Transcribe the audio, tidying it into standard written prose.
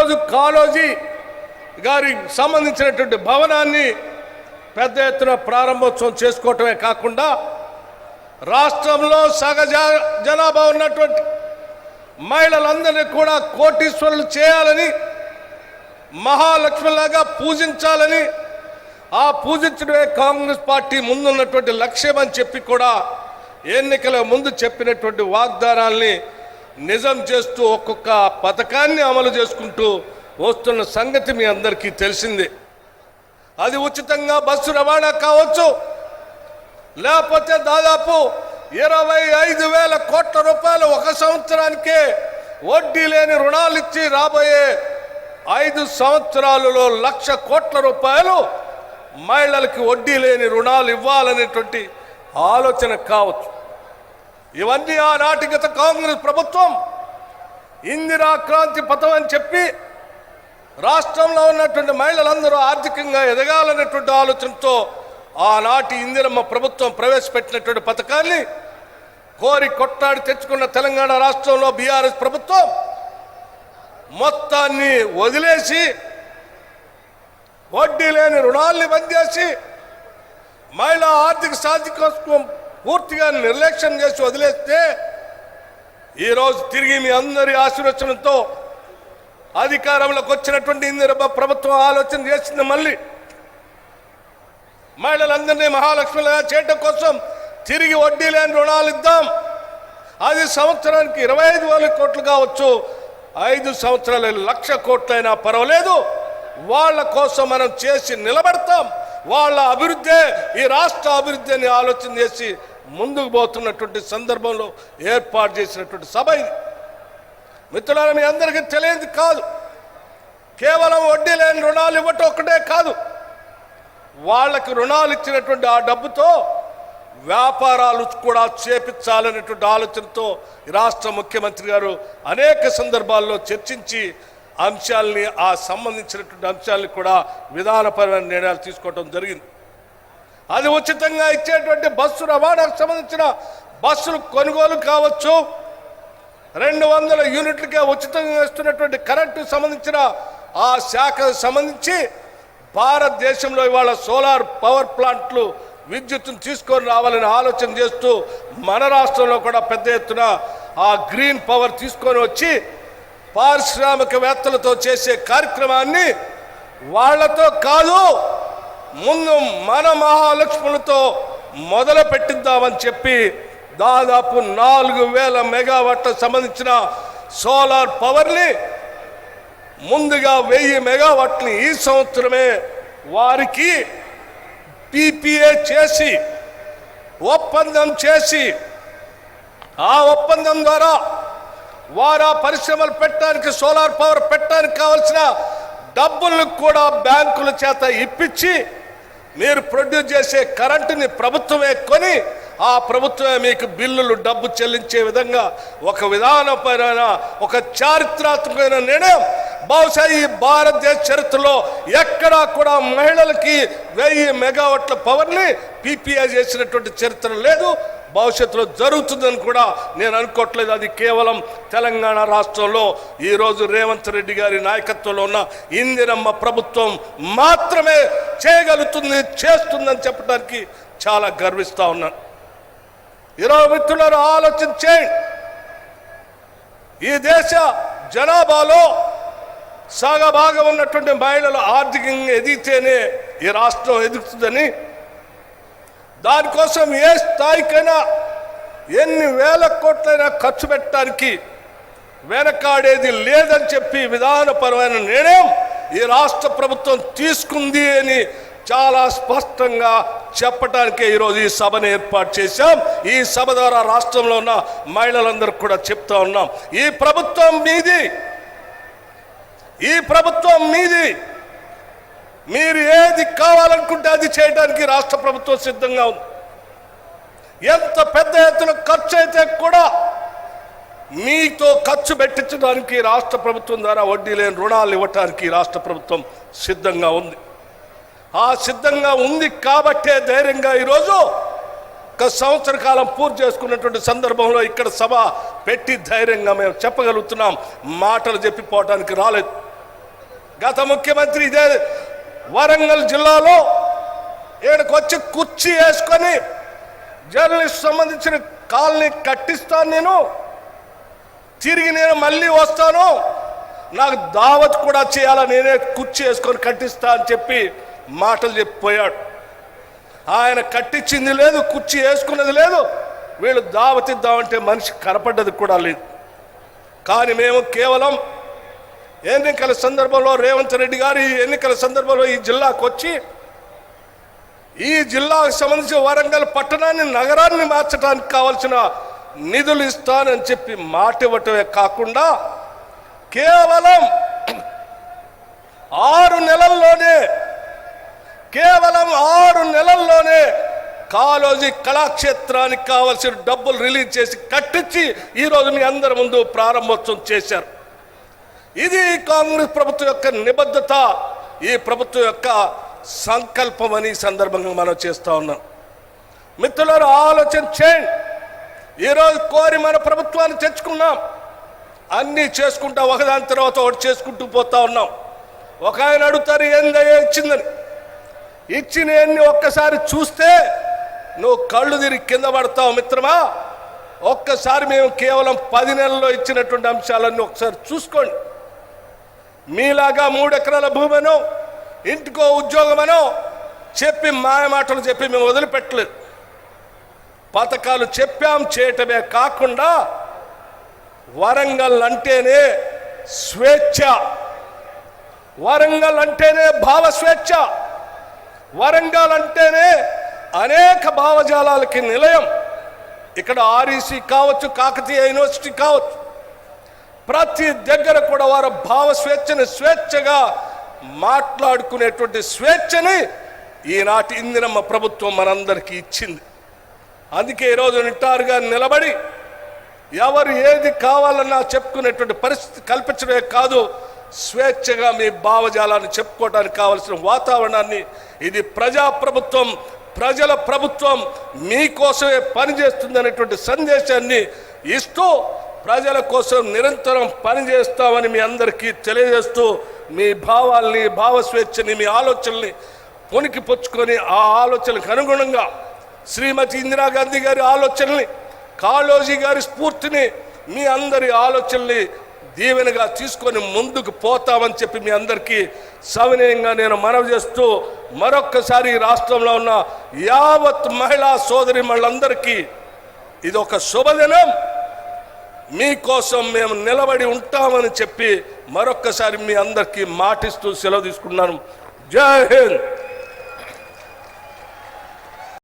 ఈరోజు కాళోజీ గారికి సంబంధించినటువంటి భవనాన్ని పెద్ద ఎత్తున ప్రారంభోత్సవం చేసుకోవటమే కాకుండా రాష్ట్రంలో సగజ జనాభా ఉన్నటువంటి మహిళలందరినీ కూడా కోటీశ్వరులు చేయాలని, మహాలక్ష్మిలాగా పూజించాలని, ఆ పూజించడమే కాంగ్రెస్ పార్టీ ముందున్నటువంటి లక్ష్యం అని చెప్పి కూడా ఎన్నికల ముందు చెప్పినటువంటి వాగ్దానాల్ని నిజం చేస్తూ ఒక్కొక్క పథకాన్ని అమలు చేసుకుంటూ వస్తున్న సంగతి మీ అందరికీ తెలిసిందే. అది ఉచితంగా బస్సు రవాణా కావచ్చు, లేకపోతే దాదాపు 25,000 కోట్ల రూపాయలు ఒక సంవత్సరానికే వడ్డీ లేని రుణాలు ఇచ్చి రాబోయే 5 సంవత్సరాలలో 1,00,000 కోట్ల రూపాయలు మహిళలకి వడ్డీ లేని రుణాలు ఇవ్వాలనేటువంటి ఆలోచన కావచ్చు. ఇవన్నీ ఆనాటి గత కాంగ్రెస్ ప్రభుత్వం ఇందిరా క్రాంతి పథం అని చెప్పి రాష్ట్రంలో ఉన్నటువంటి మహిళలందరూ ఆర్థికంగా ఎదగాలనేటువంటి ఆలోచనతో ఆనాటి ఇందిరమ్మ ప్రభుత్వం ప్రవేశపెట్టినటువంటి పథకాన్ని కోరి కొట్టాడి తెచ్చుకున్న తెలంగాణ రాష్ట్రంలో బీఆర్ఎస్ ప్రభుత్వం మొత్తాన్ని వదిలేసి వడ్డీ లేని రుణాల్ని బంద్ చేసి మహిళా ఆర్థిక సాధికారం పూర్తిగా నిర్లక్ష్యం చేసి వదిలేస్తే ఈరోజు తిరిగి మీ అందరి ఆశీర్వచనంతో అధికారంలోకి వచ్చినటువంటి ఇందిరమ్మ ప్రభుత్వం ఆలోచన చేసింది. మళ్ళీ మహిళలందరినీ మహాలక్ష్మిగా చేయటం కోసం తిరిగి వడ్డీ లేని రుణాలు ఇద్దాం. అది సంవత్సరానికి 25,000 కోట్లు కావచ్చు, 5 సంవత్సరాలు 1,00,000 కోట్లైనా పర్వాలేదు, వాళ్ళ కోసం మనం చేసి నిలబడతాం. వాళ్ళ అభివృద్ధే ఈ రాష్ట్ర అభివృద్ధి అని ఆలోచన చేసి ముందుకు పోతున్నటువంటి సందర్భంలో ఏర్పాటు చేసినటువంటి సభ ఇది. మిత్రులారా, మీ అందరికీ తెలియదు కాదు, కేవలం వడ్డీ లేని రుణాలు ఇవ్వటం ఒక్కటే కాదు, వాళ్ళకి రుణాలు ఇచ్చినటువంటి ఆ డబ్బుతో వ్యాపారాలు కూడా చేపించాలనేటువంటి ఆలోచనతో రాష్ట్ర ముఖ్యమంత్రి గారు అనేక సందర్భాల్లో చర్చించి అంశాలని ఆ సంబంధించినటువంటి అంశాలని కూడా విధానపరమైన నిర్ణయాలు తీసుకోవడం జరిగింది. అది ఉచితంగా ఇచ్చేటువంటి బస్సు రవాణాకు సంబంధించిన బస్సులు కొనుగోలు కావచ్చు, 200 యూనిట్లకే ఉచితంగా ఇస్తున్నటువంటి కరెంటుకు సంబంధించిన ఆ శాఖకు సంబంధించి భారతదేశంలో ఇవాళ సోలార్ పవర్ ప్లాంట్లు విద్యుత్తును తీసుకొని రావాలని ఆలోచన చేస్తూ మన రాష్ట్రంలో కూడా పెద్ద ఎత్తున ఆ గ్రీన్ పవర్ తీసుకొని వచ్చి పారిశ్రామికవేత్తలతో చేసే కార్యక్రమాన్ని వాళ్లతో కాదు, ముందు మన మహాలక్ష్ములతో మొదలు పెట్టిద్దామని చెప్పి దాదాపు 4,000 మెగావాట్లకు సంబంధించిన సోలార్ పవర్ని ముందుగా 1,000 మెగావాట్ని ఈ సంవత్సరమే వారికి PPA చేసి ఒప్పందం చేసి ఆ ఒప్పందం ద్వారా వారు పరిశ్రమలు పెట్టడానికి సోలార్ పవర్ పెట్టడానికి కావాల్సిన డబ్బులను కూడా బ్యాంకుల చేత ఇప్పించి మీరు ప్రొడ్యూస్ చేసే కరెంటుని ప్రభుత్వమే కొని ఆ ప్రభుత్వమే మీకు బిల్లులు డబ్బు చెల్లించే విధంగా ఒక విధానపరమైన ఒక చారిత్రాత్మకమైన నిర్ణయం బహుశా ఈ భారతదేశ చరిత్రలో ఎక్కడా కూడా మహిళలకి 1,000 మెగావాట్ల పవర్ని PPA చేసినటువంటి చరిత్ర లేదు, భవిష్యత్తులో జరుగుతుందని కూడా నేను అనుకోవట్లేదు. అది కేవలం తెలంగాణ రాష్ట్రంలో ఈరోజు రేవంత్ రెడ్డి గారి నాయకత్వంలో ఉన్న ఇందిరమ్మ ప్రభుత్వం మాత్రమే చేయగలుగుతుంది, చేస్తుందని చెప్పడానికి చాలా గర్విస్తూ ఉన్నాను. ఈరోజు మిత్రులను ఆలోచన చేయండి, ఈ దేశ జనాభాలో సగభాగం ఉన్నటువంటి మహిళలు ఆర్థికంగా ఎదిగితేనే ఈ రాష్ట్రం ఎదుగుతుందని, దానికోసం ఏ స్థాయికైనా ఎన్ని వేల కోట్లైనా ఖర్చు పెట్టడానికి వెనకాడేది లేదని చెప్పి విధానపరమైన నిర్ణయం ఈ రాష్ట్ర ప్రభుత్వం తీసుకుంది అని చాలా స్పష్టంగా చెప్పడానికే ఈరోజు ఈ సభను ఏర్పాటు చేశాం. ఈ సభ ద్వారా రాష్ట్రంలో ఉన్న మహిళలందరికీ కూడా చెప్తా ఉన్నాం, ఈ ప్రభుత్వం మీది, ఈ ప్రభుత్వం మీది, మీరు ఏది కావాలనుకుంటే అది చేయడానికి రాష్ట్ర ప్రభుత్వం సిద్ధంగా ఉంది. ఎంత పెద్ద ఎత్తున ఖర్చు అయితే కూడా మీతో ఖర్చు పెట్టించడానికి రాష్ట్ర ప్రభుత్వం ద్వారా వడ్డీ లేని రుణాలు ఇవ్వటానికి రాష్ట్ర ప్రభుత్వం సిద్ధంగా ఉంది. ఆ సిద్ధంగా ఉంది కాబట్టే ధైర్యంగా ఈరోజు ఒక సంవత్సర కాలం పూర్తి చేసుకున్నటువంటి సందర్భంలో ఇక్కడ సభ పెట్టి ధైర్యంగా మేము చెప్పగలుగుతున్నాం. మాటలు చెప్పిపోవడానికి రాలేదు. గత ముఖ్యమంత్రి ఇదే వరంగల్ జిల్లాలో ఇక్కడికి వచ్చి కుర్చీ వేసుకొని జర్నలిస్ట్ సంబంధించిన కాలనీ కట్టిస్తాను, నేను తిరిగి నేను మళ్ళీ వస్తాను, నాకు దావత్ కూడా చేయాలని నేనే కుర్చీ వేసుకొని కట్టిస్తా అని చెప్పి మాటలు చెప్పిపోయాడు. ఆయన కట్టించింది లేదు, కుర్చీ వేసుకున్నది లేదు, వీళ్ళు దావత్ ఇద్దామంటే మనిషి కనపడ్డది కూడా లేదు. కానీ మేము కేవలం ఎన్నికల సందర్భంలో రేవంత్ రెడ్డి గారు ఈ ఎన్నికల సందర్భంలో ఈ జిల్లాకు వచ్చి ఈ జిల్లాకు సంబంధించి వరంగల్ పట్టణాన్ని నగరాన్ని మార్చడానికి కావాల్సిన నిధులు ఇస్తానని చెప్పి మాట ఇవ్వటమే కాకుండా కేవలం 6 నెలల్లోనే కాళోజీ కళాక్షేత్రానికి కావాల్సిన డబ్బులు రిలీజ్ చేసి కట్టించి ఈరోజు మీ అందరి ముందు ప్రారంభోత్సవం చేశారు. ఇది కాంగ్రెస్ ప్రభుత్వం యొక్క నిబద్ధత, ఈ ప్రభుత్వం యొక్క సంకల్పం అని సందర్భంగా మనం చేస్తూ ఉన్నాం. మిత్రులారా, ఆలోచన చేయండి. ఈరోజు కోరి మన ప్రభుత్వాన్ని తెచ్చుకున్నాం, అన్నీ చేసుకుంటా ఒకదాని తర్వాత ఒకటి చేసుకుంటూ పోతా ఉన్నాం. ఒక ఆయన అడుగుతారు ఏందయ్యా ఇచ్చిందని. ఇచ్చిన ఎన్ని ఒక్కసారి చూస్తే నువ్వు కళ్ళు తిరిగి కింద పడతావు మిత్రమా. ఒక్కసారి మేము కేవలం 10 నెలల్లో ఇచ్చినటువంటి అంశాలన్నీ ఒకసారి చూసుకోండి. మీలాగా 3 ఎకరాల భూమనో ఇంటికో ఉద్యోగమనో చెప్పి మాయమాటలు చెప్పి మేము వదిలిపెట్టలేదు. పథకాలు చెప్పాం, చేయటమే కాకుండా వరంగల్ అంటేనే స్వేచ్ఛ, వరంగల్ అంటేనే భావ స్వేచ్ఛ, వరంగల్ అంటేనే అనేక భావజాలాలకి నిలయం. ఇక్కడ ఆర్ఈసీ కావచ్చు, కాకతీయ యూనివర్సిటీ కావచ్చు, ప్రతి దగ్గర కూడా వారు భావ స్వేచ్ఛని స్వేచ్ఛగా మాట్లాడుకునేటువంటి స్వేచ్ఛని ఈనాటి ఇందిరమ్మ ప్రభుత్వం మనందరికీ ఇచ్చింది. అందుకే ఈరోజు నిటారుగా నిలబడి ఎవరు ఏది కావాలన్నా చెప్పుకునేటువంటి పరిస్థితి కల్పించడమే కాదు, స్వేచ్ఛగా మీ భావజాలాన్ని చెప్పుకోవడానికి కావలసిన వాతావరణాన్ని, ఇది ప్రజాప్రభుత్వం, ప్రజల ప్రభుత్వం మీకోసమే పనిచేస్తుంది అనేటువంటి సందేశాన్ని ఇస్తూ ప్రజల కోసం నిరంతరం పనిచేస్తామని మీ అందరికీ తెలియజేస్తూ మీ భావాల్ని, భావ స్వేచ్ఛని, మీ ఆలోచనల్ని పొనికి పుచ్చుకొని ఆ ఆలోచనలకు అనుగుణంగా శ్రీమతి ఇందిరాగాంధీ గారి ఆలోచనల్ని, కాళోజీ గారి స్ఫూర్తిని, మీ అందరి ఆలోచనల్ని దీవెనగా తీసుకొని ముందుకు పోతామని చెప్పి మీ అందరికీ సవినయంగా నేను మనవి చేస్తూ మరొక్కసారి రాష్ట్రంలో ఉన్న యావత్ మహిళా సోదరిమణులందరికీ ఇది ఒక శుభదినం, మీకోసం మేము నిలబడి ఉంటామని చెప్పి మరొక్కసారి మీ అందరికీ మాటిస్తూ సెలవు తీసుకున్నాను. జై హింద్.